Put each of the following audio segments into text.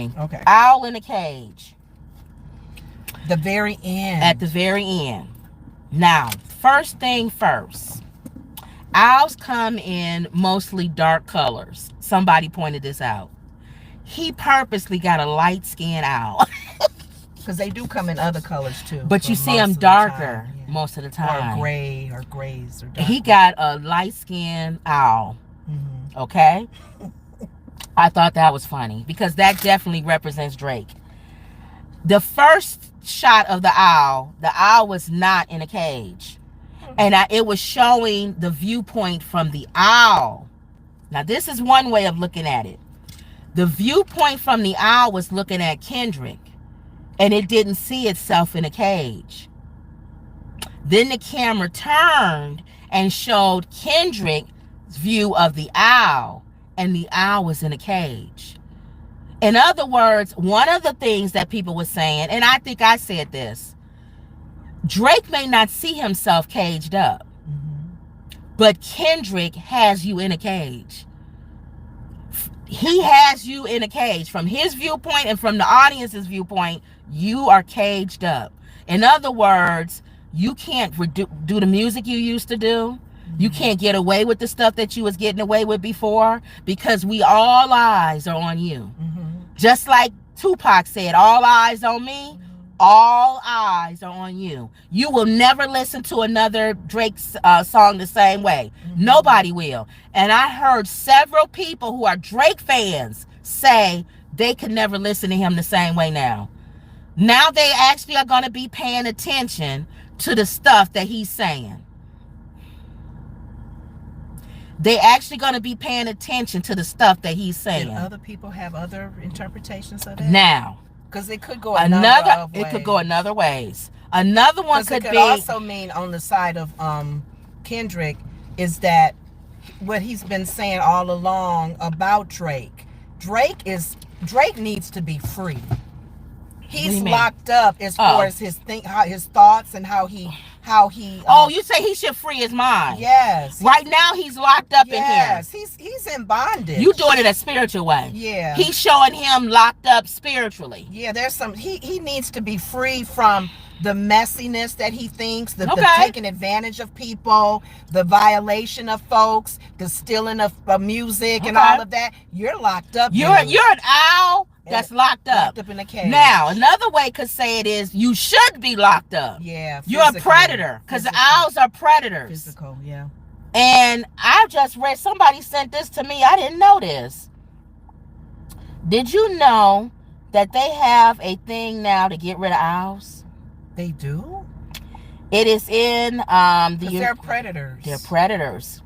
thing. Okay. Owl in a cage. The very end. At the very end. Now, first thing first. Owls come in mostly dark colors. Somebody pointed this out. He purposely got a light-skinned owl. Because they do come in other colors too. But you see them darker most of the time. Or gray or grays or dark. He got a light-skinned owl. Mm-hmm. Okay? I thought that was funny because that definitely represents Drake. The first shot of the owl was not in a cage. And it was showing the viewpoint from the owl. Now, this is one way of looking at it. The viewpoint from the owl was looking at Kendrick. And it didn't see itself in a cage. Then the camera turned and showed Kendrick's view of the owl. And the owl was in a cage. In other words, one of the things that people were saying, and I think I said this, Drake may not see himself caged up, but Kendrick has you in a cage. He has you in a cage. From his viewpoint and from the audience's viewpoint, you are caged up. In other words, you can't do the music you used to do. You can't get away with the stuff that you was getting away with before because all eyes are on you. Just like Tupac said, all eyes on me, all eyes are on you. You will never listen to another Drake song the same way. Nobody will. And I heard several people who are Drake fans say they could never listen to him the same way now. Now they actually are going to be paying attention to the stuff that he's saying. They actually going to be paying attention to the stuff that he's saying. Did other people have other interpretations of that? Now, because it could go another ways. It could go another ways. Another one could be also mean on the side of Kendrick is that what he's been saying all along about Drake. Drake needs to be free. He's locked up as far as his thoughts and how he. You say he should free his mind? Yes. Right now he's locked up in here. Yes, he's in bondage. You doing it a spiritual way? Yeah. He's showing him locked up spiritually. Yeah, there's some. He needs to be free from the messiness that he thinks, the taking advantage of people, the violation of folks, the stealing of music and all of that. You're locked up. You're an owl that's locked up. Locked up in a cage. Now, another way could say it is you should be locked up. Yeah. You're a predator because the owls are predators. Physical, yeah. And I just read, somebody sent this to me. I didn't know this. Did you know that they have a thing now to get rid of owls? They do? It is in they're predators. They're predators.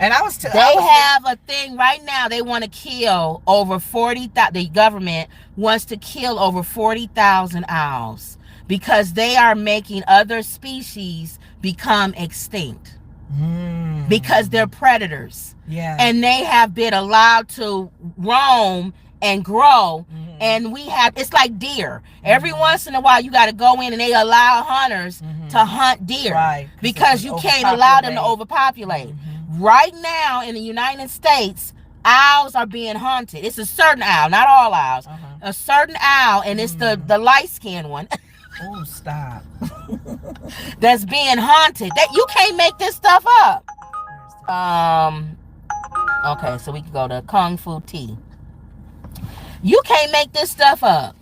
And they have a thing right now. They want to kill over 40,000. The government wants to kill over 40,000 owls because they are making other species become extinct because they're predators. Yeah. And they have been allowed to roam and grow. And it's like deer. Every once in a while, you got to go in and they allow hunters to hunt deer. Right. Because you can't allow them to overpopulate. Right now in the United States, owls are being hunted. It's a certain owl, not all owls. A certain owl, and it's the light-skinned one. Oh, stop. That's being hunted. That you can't make this stuff up. Okay, so we can go to Kung Fu Tea. You can't make this stuff up.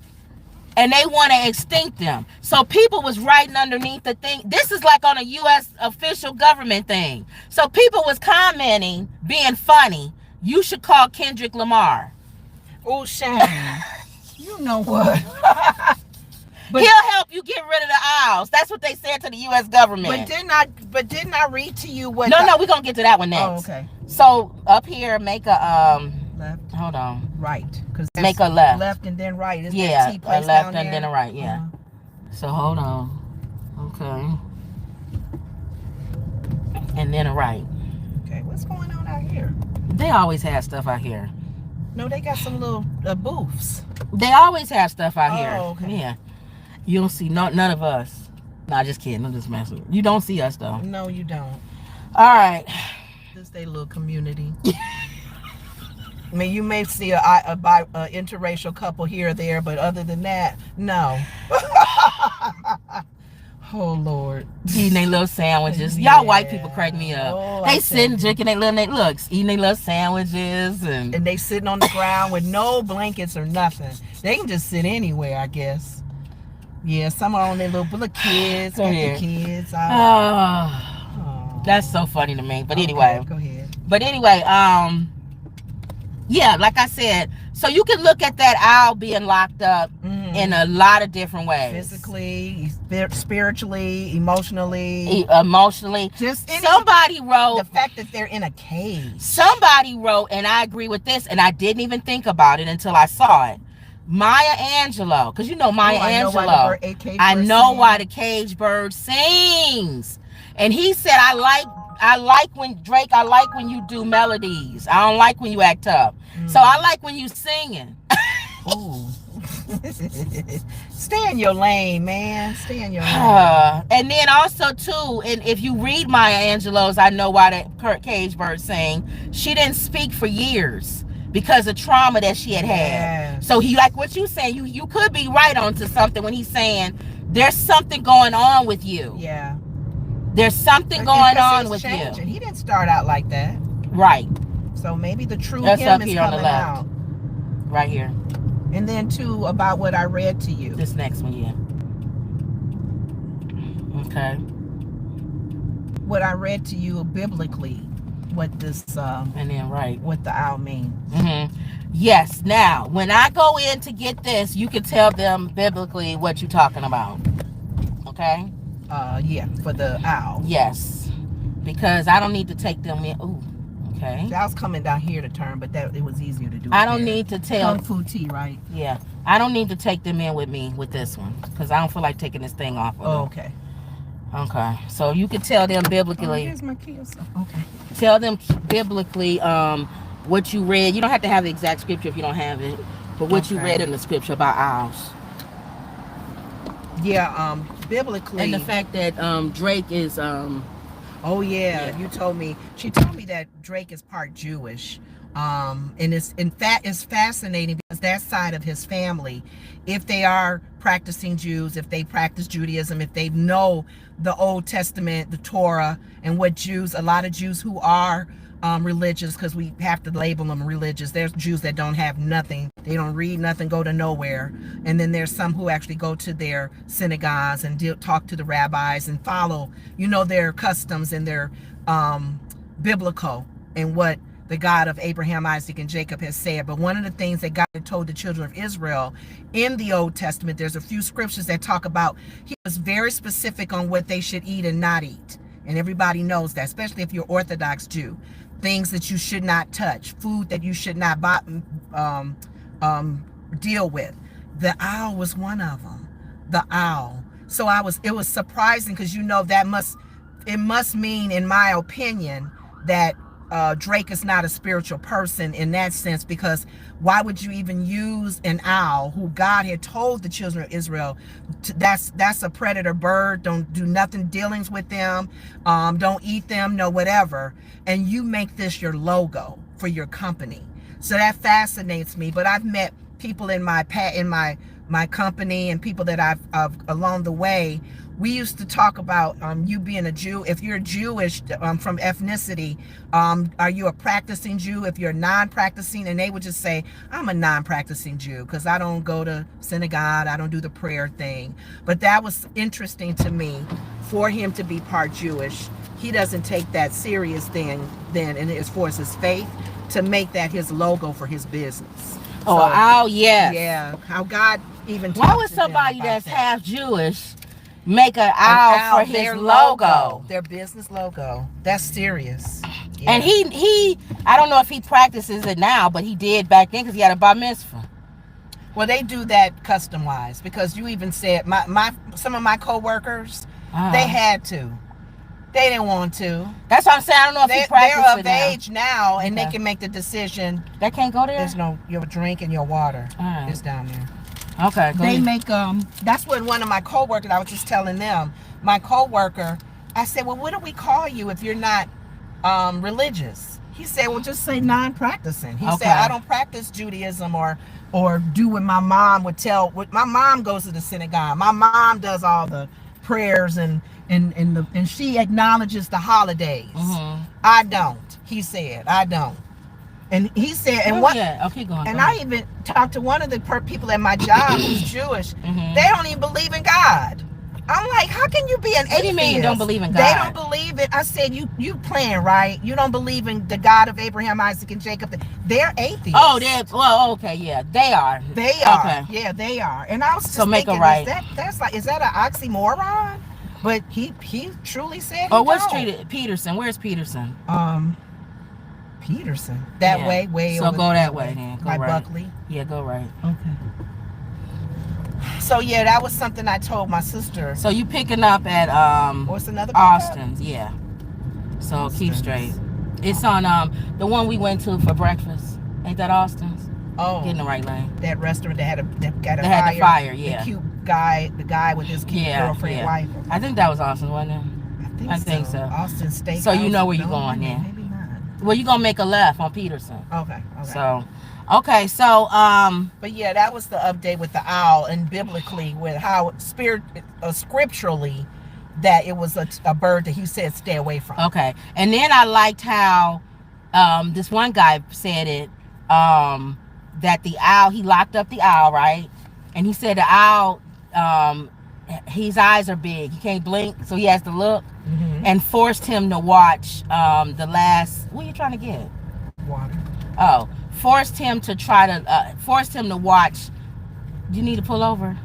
And they want to extinct them. So people was writing underneath the thing. This is like on a U.S. official government thing. So people was commenting, being funny. You should call Kendrick Lamar. Oh, Shane. You know what? He'll help you get rid of the owls. That's what they said to the U.S. government. But didn't I read to you what? No, we're gonna get to that one next. Oh, okay. So up here, make a left. Hold on. Right. Because make a left. Left and then right. Isn't yeah, that T place a left down and there? then a right. Yeah. So hold on. Okay. And then a right. Okay. What's going on out here? They always have stuff out here. No, they got some little booths. They always have stuff out here. Okay. Yeah. You don't see none of us. Nah, just kidding. I'm just messing with you. You don't see us though. No, you don't. All right. This is a little community. I mean, you may see a interracial couple here or there, but other than that, no. Oh Lord. Eating their little sandwiches. Yeah. Y'all white people crack me up. Oh, they sitting drinking their little looks, eating their little sandwiches and they sitting on the ground with no blankets or nothing. They can just sit anywhere, I guess. Yeah, some are on their little kids, got the kids. That's so funny to me. But anyway. Go ahead. But anyway, yeah, like I said, so you can look at that owl being locked up in a lot of different ways. Physically, spiritually, emotionally. Just somebody wrote the fact that they're in a cage. Somebody wrote, and I agree with this, and I didn't even think about it until I saw it. Maya Angelou, because you know Maya Angelou. I know why the cage bird sings. And he said, I like when Drake, I like when you do melodies. I don't like when you act up. So I like when you singing. Ooh. Stay in your lane, man. Stay in your lane. And then also too, and if you read Maya Angelou's I Know Why the Cage Bird Sing, she didn't speak for years because of trauma that she had had. So he, like what you saying, you could be right onto something when he's saying there's something going on with you. Yeah. There's something going on with you. And he didn't start out like that. Right. So maybe the true him is coming out. Right here. And then too, about what I read to you. This next one, yeah. Okay. What I read to you biblically, what this and then what the owl means. Yes. Now, when I go in to get this, you can tell them biblically what you're talking about. Okay. Yeah, for the owl. Yes, because I don't need to take them in. Ooh, okay. I was coming down here to turn, but it was easier to do. I don't need to tell. Kung Fu tea, right? Yeah, I don't need to take them in with me with this one because I don't feel like taking this thing off. Okay. Okay, so you can tell them biblically. Here's my kids. Okay. Tell them biblically what you read. You don't have to have the exact scripture if you don't have it, but what you read in the scripture about owls. Yeah, biblically. And the fact that Drake is oh yeah, you told me. She told me that Drake is part Jewish. And it's fascinating because that side of his family, if they are practicing Jews, if they practice Judaism, if they know the Old Testament, the Torah, and what a lot of Jews who are religious, because we have to label them religious. There's Jews that don't have nothing. They don't read nothing, go to nowhere. And then there's some who actually go to their synagogues and talk to the rabbis and follow, their customs and their biblical and what the God of Abraham, Isaac, and Jacob has said. But one of the things that God had told the children of Israel in the Old Testament, there's a few scriptures that talk about, he was very specific on what they should eat and not eat. And everybody knows that, especially if you're Orthodox Jew. Things that you should not touch, food that you should not deal with. The owl was one of them. The owl. So it was surprising because it must mean, in my opinion, that Drake is not a spiritual person in that sense, because why would you even use an owl who God had told the children of Israel that's a predator bird, don't do nothing dealings with them, don't eat them, no whatever, and you make this your logo for your company. So that fascinates me. But I've met people in my company and people that I've along the way. We used to talk about you being a Jew. If you're Jewish from ethnicity, are you a practicing Jew? If you're non-practicing, and they would just say, I'm a non-practicing Jew because I don't go to synagogue, I don't do the prayer thing. But that was interesting to me for him to be part Jewish. He doesn't take that serious then as far as his faith, to make that his logo for his business. Yes. Yeah, how God even. Why would somebody that's half Jewish make an owl for his logo? Their business logo. That's serious. Yeah. And he I don't know if he practices it now, but he did back then because he had a bar mitzvah. Well, they do that custom-wise, because you even said some of my co-workers, they had to. They didn't want to. That's what I'm saying. I don't know if he practices it now. They're of age now, and they can make the decision. They can't go there? There's your drink and your water. Right. It's down there. Okay. They make that's what one of my co-workers, I was just telling them, my co-worker, I said, well, what do we call you if you're not religious? He said, well, just say non-practicing. He Okay. said, I don't practice Judaism or do what my mom would tell. My mom goes to the synagogue. My mom does all the prayers and she acknowledges the holidays. Mm-hmm. I don't. He said, I don't. And he said, and what? Yeah. Okay, go on. And go I on. even talked to one of the people at my job who's Jewish. Mm-hmm. They don't even believe in God. I'm like, how can you be an atheist? What do you mean you don't believe in God? They don't believe it. I said, you playing, right? You don't believe in the God of Abraham, Isaac, and Jacob. They're atheists. Oh, well, okay, yeah, they are. They are. Okay. Yeah, they are. And I was just So make thinking, it right. is that an oxymoron? But he truly said. Oh, what's Peterson? Where's Peterson? Peterson. That Yeah. way. So over go that way then. Go by right. Buckley. Yeah, go right. Okay. So yeah, that was something I told my sister. So you picking up at What's another pickup? Austin's, yeah. So keep straight. It's on the one we went to for breakfast. Ain't that Austin's? Oh, Get in the right lane. that restaurant that had a That had the fire, yeah. The cute guy, the guy with his cute girlfriend wife. I think that was Austin, wasn't it? I think so. Austin Steakhouse. So you know where you're No, going then. Maybe not. Well, you're gonna make a left on Peterson. Okay. So But yeah, that was the update with the owl, and biblically with how scripturally that it was a bird that he said stay away from. okay. And then I liked how this one guy said it that the owl, he locked up the owl, right? And he said the owl his eyes are big, he can't blink, so he has to look, and forced him to watch the last, what are you trying to get? Water. Oh, forced him to watch. You need to pull over?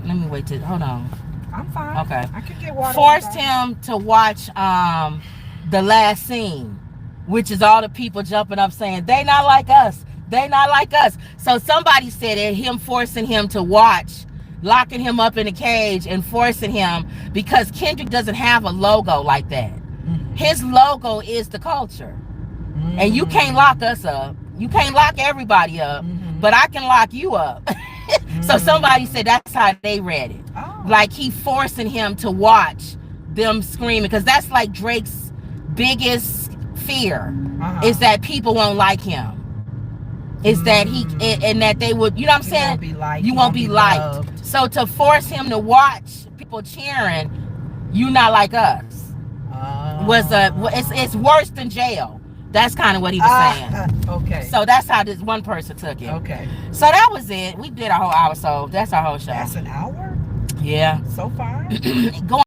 Let me wait till, hold on. I'm fine. Okay. I can get water. Forced him to watch the last scene, which is all the people jumping up saying, they not like us. They not like us. So somebody said it, him forcing him to watch, locking him up in a cage and forcing him, because Kendrick doesn't have a logo like that. His logo is the culture. And you can't lock us up. You can't lock everybody up, but I can lock you up. So somebody said that's how they read it. Oh. Like he forcing him to watch them screaming, because that's like Drake's biggest fear is that people won't like him. Is that he and that they would, you know what I'm saying? You won't be liked. Loved. So to force him to watch people cheering, you not like us, it's worse than jail. That's kind of what he was saying. Okay. So that's how this one person took it. Okay. So that was it. We did our whole hour, so that's our whole show. That's an hour Yeah. so far. Going